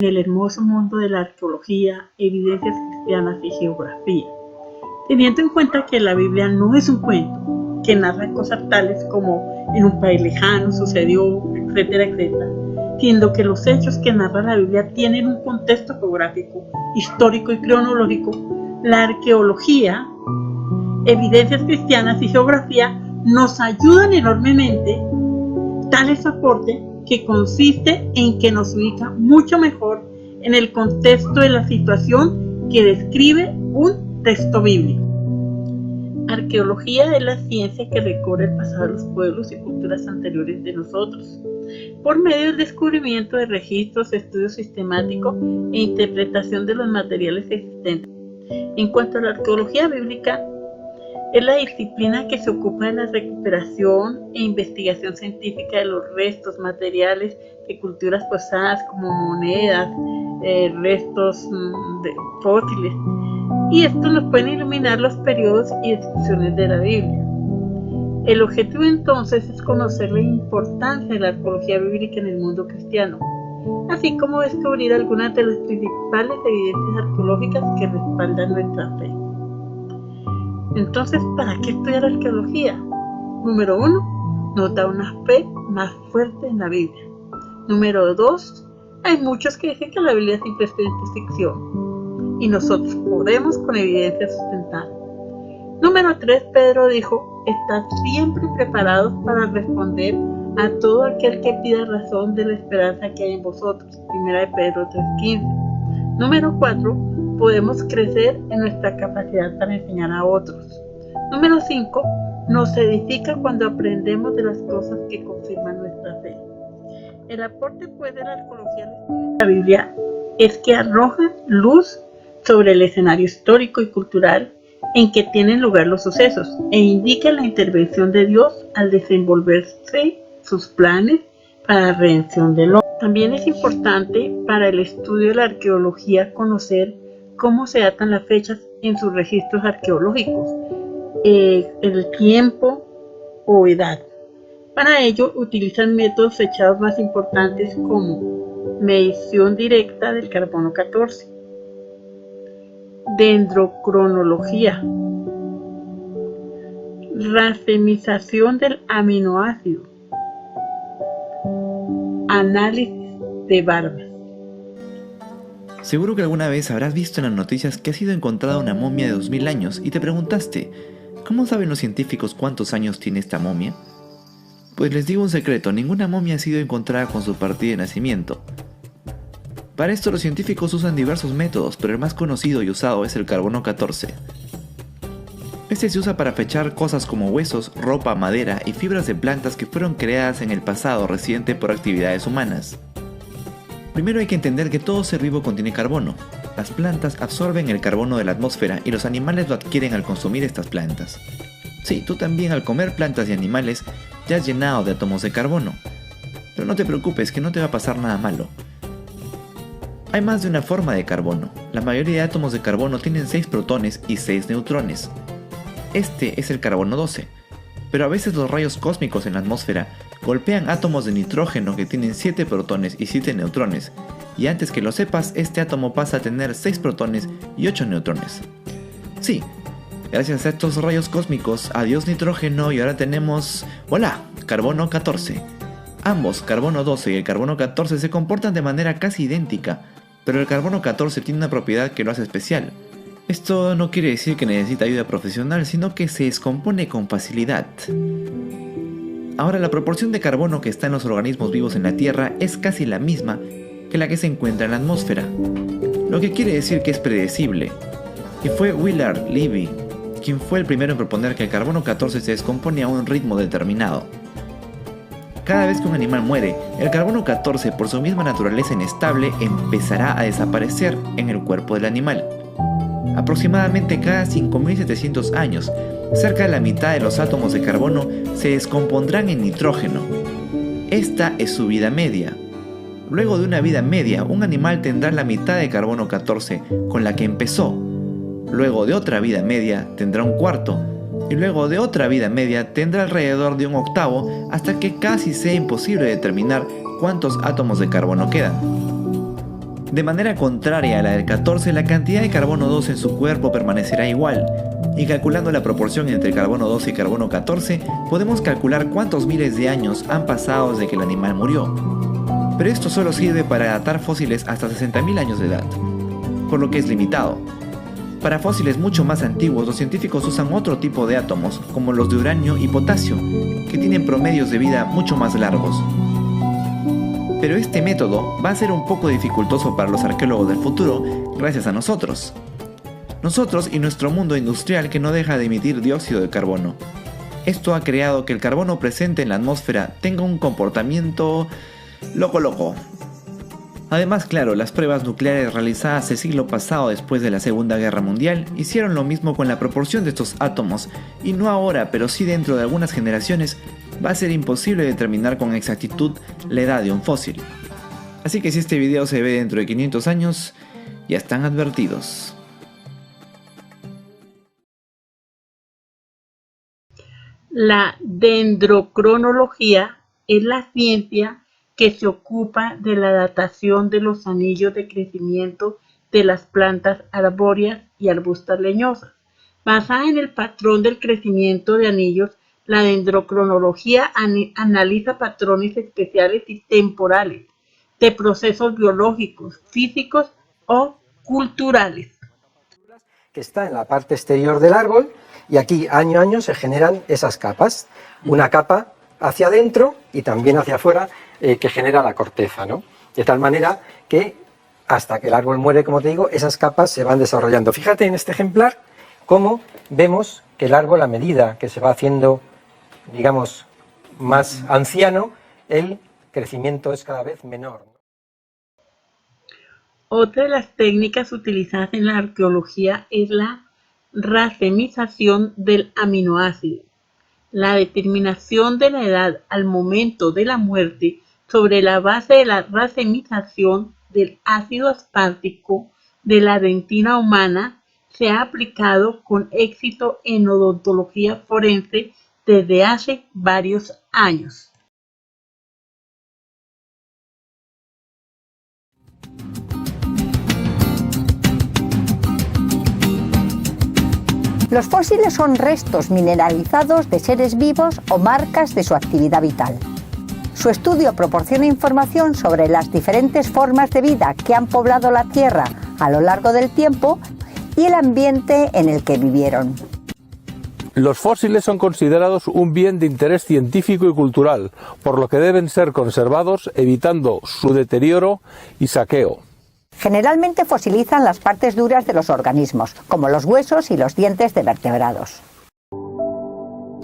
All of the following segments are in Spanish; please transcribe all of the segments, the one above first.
en el hermoso mundo de la arqueología, evidencias cristianas y geografía, teniendo en cuenta que la Biblia no es un cuento que narra cosas tales como en un país lejano sucedió, etcétera, etcétera, siendo que los hechos que narra la Biblia tienen un contexto geográfico, histórico y cronológico. La arqueología, evidencias cristianas y geografía nos ayudan enormemente. Tal es su aporte, que consiste en que nos ubica mucho mejor en el contexto de la situación que describe un texto bíblico. Arqueología es la ciencia que recorre el pasado de los pueblos y culturas anteriores de nosotros, por medio del descubrimiento de registros, estudio sistemático e interpretación de los materiales existentes. En cuanto a la arqueología bíblica, es la disciplina que se ocupa de la recuperación e investigación científica de los restos materiales de culturas pasadas como monedas, restos fósiles, y estos nos pueden iluminar los periodos y descripciones de la Biblia. El objetivo entonces es conocer la importancia de la arqueología bíblica en el mundo cristiano, así como descubrir algunas de las principales evidencias arqueológicas que respaldan nuestra fe. Entonces, ¿para qué estudiar arqueología? Número 1, nos da una fe más fuerte en la Biblia. Número 2, hay muchos que dicen que la Biblia simplemente es ficción, y nosotros podemos con evidencia sustentar. Número 3, Pedro dijo, estad siempre preparados para responder a todo aquel que pida razón de la esperanza que hay en vosotros. 1 de Pedro 3:15. Número 4, podemos crecer en nuestra capacidad para enseñar a otros. Número 5, nos edifica cuando aprendemos de las cosas que confirman nuestra fe. El aporte pues de la arqueología al estudio de la Biblia es que arroja luz sobre el escenario histórico y cultural en que tienen lugar los sucesos e indica la intervención de Dios al desenvolverse sus planes para la redención del hombre. También es importante para el estudio de la arqueología conocer cómo se datan las fechas en sus registros arqueológicos, el tiempo o edad. Para ello utilizan métodos fechados más importantes como medición directa del carbono 14, dendrocronología, racemización del aminoácido, análisis de barbas. Seguro que alguna vez habrás visto en las noticias que ha sido encontrada una momia de 2000 años y te preguntaste, ¿cómo saben los científicos cuántos años tiene esta momia? Pues les digo un secreto, ninguna momia ha sido encontrada con su partida de nacimiento. Para esto los científicos usan diversos métodos, pero el más conocido y usado es el carbono 14. Este se usa para fechar cosas como huesos, ropa, madera y fibras de plantas que fueron creadas en el pasado reciente por actividades humanas. Primero hay que entender que todo ser vivo contiene carbono. Las plantas absorben el carbono de la atmósfera y los animales lo adquieren al consumir estas plantas. Sí, tú también al comer plantas y animales ya has llenado de átomos de carbono. Pero no te preocupes, que no te va a pasar nada malo. Hay más de una forma de carbono. La mayoría de átomos de carbono tienen 6 protones y 6 neutrones. Este es el carbono 12. Pero a veces los rayos cósmicos en la atmósfera golpean átomos de nitrógeno que tienen 7 protones y 7 neutrones. Y antes que lo sepas, este átomo pasa a tener 6 protones y 8 neutrones. Sí, gracias a estos rayos cósmicos, adiós nitrógeno y ahora tenemos, ¡voilà!, carbono 14. Ambos, carbono 12 y el carbono 14, se comportan de manera casi idéntica, pero el carbono 14 tiene una propiedad que lo hace especial. Esto no quiere decir que necesita ayuda profesional, sino que se descompone con facilidad. Ahora, la proporción de carbono que está en los organismos vivos en la Tierra es casi la misma que la que se encuentra en la atmósfera, lo que quiere decir que es predecible. Y fue Willard Libby quien fue el primero en proponer que el carbono 14 se descompone a un ritmo determinado. Cada vez que un animal muere, el carbono 14, por su misma naturaleza inestable, empezará a desaparecer en el cuerpo del animal. Aproximadamente cada 5.700 años, cerca de la mitad de los átomos de carbono se descompondrán en nitrógeno. Esta es su vida media. Luego de una vida media, un animal tendrá la mitad de carbono 14 con la que empezó. Luego de otra vida media tendrá un cuarto, y luego de otra vida media tendrá alrededor de un octavo, hasta que casi sea imposible determinar cuántos átomos de carbono quedan. De manera contraria a la del 14, la cantidad de carbono 12 en su cuerpo permanecerá igual, y calculando la proporción entre carbono 12 y carbono 14, podemos calcular cuántos miles de años han pasado desde que el animal murió. Pero esto solo sirve para datar fósiles hasta 60.000 años de edad, por lo que es limitado. Para fósiles mucho más antiguos, los científicos usan otro tipo de átomos, como los de uranio y potasio, que tienen promedios de vida mucho más largos. Pero este método va a ser un poco dificultoso para los arqueólogos del futuro gracias a nosotros. Nosotros y nuestro mundo industrial que no deja de emitir dióxido de carbono. Esto ha creado que el carbono presente en la atmósfera tenga un comportamiento loco. Además, claro, las pruebas nucleares realizadas el siglo pasado después de la Segunda Guerra Mundial hicieron lo mismo con la proporción de estos átomos, y no ahora, pero sí dentro de algunas generaciones, va a ser imposible determinar con exactitud la edad de un fósil. Así que si este video se ve dentro de 500 años, ya están advertidos. La dendrocronología es la ciencia que se ocupa de la datación de los anillos de crecimiento de las plantas arbóreas y arbustas leñosas. Basada en el patrón del crecimiento de anillos, la dendrocronología analiza patrones especiales y temporales de procesos biológicos, físicos o culturales. Que está en la parte exterior del árbol, y aquí año a año se generan esas capas. Una capa hacia adentro y también hacia afuera que genera la corteza, ¿no? De tal manera que hasta que el árbol muere, como te digo, esas capas se van desarrollando. Fíjate en este ejemplar cómo vemos que el árbol, a medida que se va haciendo, digamos, más anciano, el crecimiento es cada vez menor. Otra de las técnicas utilizadas en la arqueología es la racemización del aminoácido. La determinación de la edad al momento de la muerte sobre la base de la racemización del ácido aspartico de la dentina humana se ha aplicado con éxito en odontología forense desde hace varios años. Los fósiles son restos mineralizados de seres vivos o marcas de su actividad vital. Su estudio proporciona información sobre las diferentes formas de vida que han poblado la Tierra a lo largo del tiempo y el ambiente en el que vivieron. Los fósiles son considerados un bien de interés científico y cultural, por lo que deben ser conservados evitando su deterioro y saqueo. Generalmente fosilizan las partes duras de los organismos, como los huesos y los dientes de vertebrados.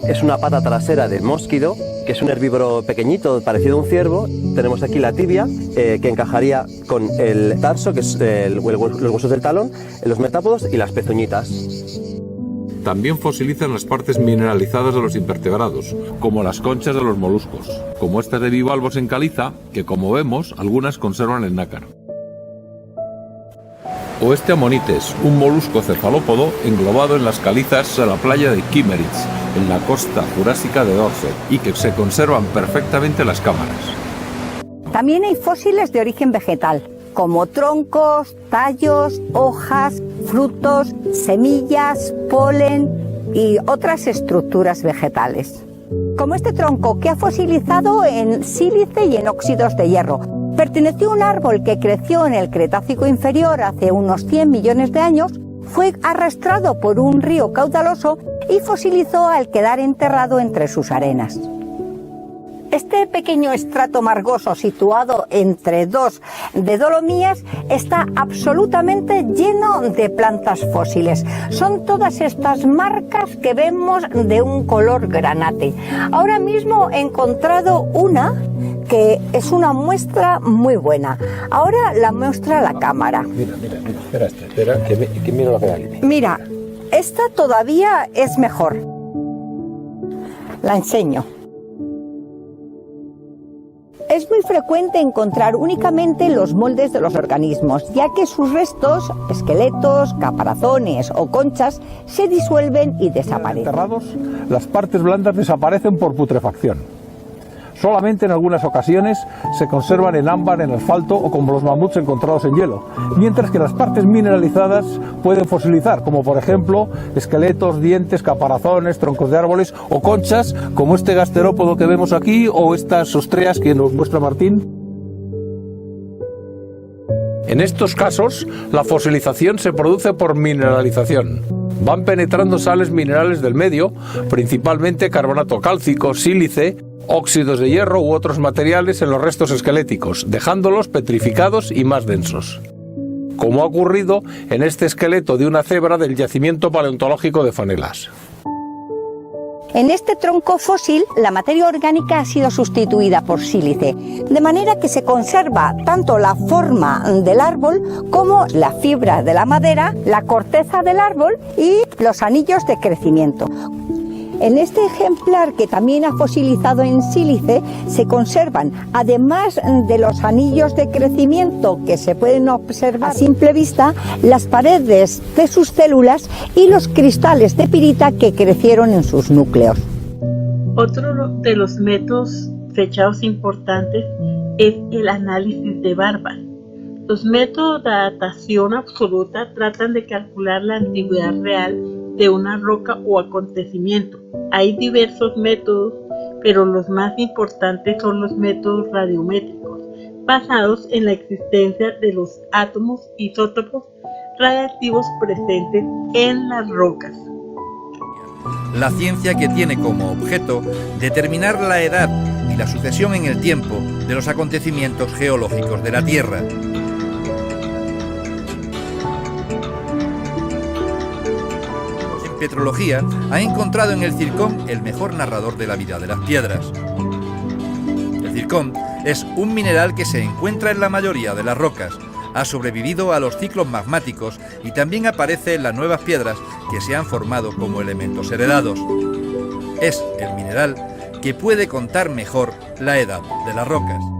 Es una pata trasera del mosquido, que es un herbívoro pequeñito, parecido a un ciervo. Tenemos aquí la tibia, que encajaría con el tarso, que es los huesos del talón, los metápodos y las pezuñitas. También fosilizan las partes mineralizadas de los invertebrados, como las conchas de los moluscos, como estas de bivalvos en caliza, que como vemos, algunas conservan el nácar. O este amonites, un molusco cefalópodo englobado en las calizas de la playa de Kimmeritz, en la costa jurásica de Dorset, y que se conservan perfectamente las cámaras. También hay fósiles de origen vegetal, como troncos, tallos, hojas, frutos, semillas, polen y otras estructuras vegetales. Como este tronco que ha fosilizado en sílice y en óxidos de hierro. Perteneció a un árbol que creció en el Cretácico inferior hace unos 100 millones de años, fue arrastrado por un río caudaloso y fosilizó al quedar enterrado entre sus arenas. Este pequeño estrato margoso situado entre dos de Dolomías está absolutamente lleno de plantas fósiles. Son todas estas marcas que vemos de un color granate. Ahora mismo he encontrado una que es una muestra muy buena. Ahora la muestra la cámara. Mira, espera, que miro la que Mira, esta todavía es mejor. La enseño. Es muy frecuente encontrar únicamente los moldes de los organismos, ya que sus restos, esqueletos, caparazones o conchas, se disuelven y desaparecen. Enterrados, las partes blandas desaparecen por putrefacción. Solamente en algunas ocasiones se conservan en ámbar, en asfalto o como los mamuts encontrados en hielo, mientras que las partes mineralizadas pueden fosilizar, como por ejemplo esqueletos, dientes, caparazones, troncos de árboles o conchas, como este gasterópodo que vemos aquí o estas ostreas que nos muestra Martín. En estos casos, la fosilización se produce por mineralización. Van penetrando sales minerales del medio, principalmente carbonato cálcico, sílice, óxidos de hierro u otros materiales en los restos esqueléticos, dejándolos petrificados y más densos, como ha ocurrido en este esqueleto de una cebra del yacimiento paleontológico de Fanelas. En este tronco fósil, la materia orgánica ha sido sustituida por sílice, de manera que se conserva tanto la forma del árbol como la fibra de la madera, la corteza del árbol y los anillos de crecimiento. En este ejemplar, que también ha fosilizado en sílice, se conservan, además de los anillos de crecimiento que se pueden observar a simple vista, las paredes de sus células y los cristales de pirita que crecieron en sus núcleos. Otro de los métodos fechados importantes es el análisis de barbas. Los métodos de datación absoluta tratan de calcular la antigüedad real de una roca o acontecimiento. Hay diversos métodos, pero los más importantes son los métodos radiométricos, basados en la existencia de los átomos isótopos radiactivos presentes en las rocas. La ciencia que tiene como objeto determinar la edad y la sucesión en el tiempo de los acontecimientos geológicos de la Tierra. Petrología ha encontrado en el zircón el mejor narrador de la vida de las piedras. El zircón es un mineral que se encuentra en la mayoría de las rocas, ha sobrevivido a los ciclos magmáticos y también aparece en las nuevas piedras que se han formado como elementos heredados. Es el mineral que puede contar mejor la edad de las rocas.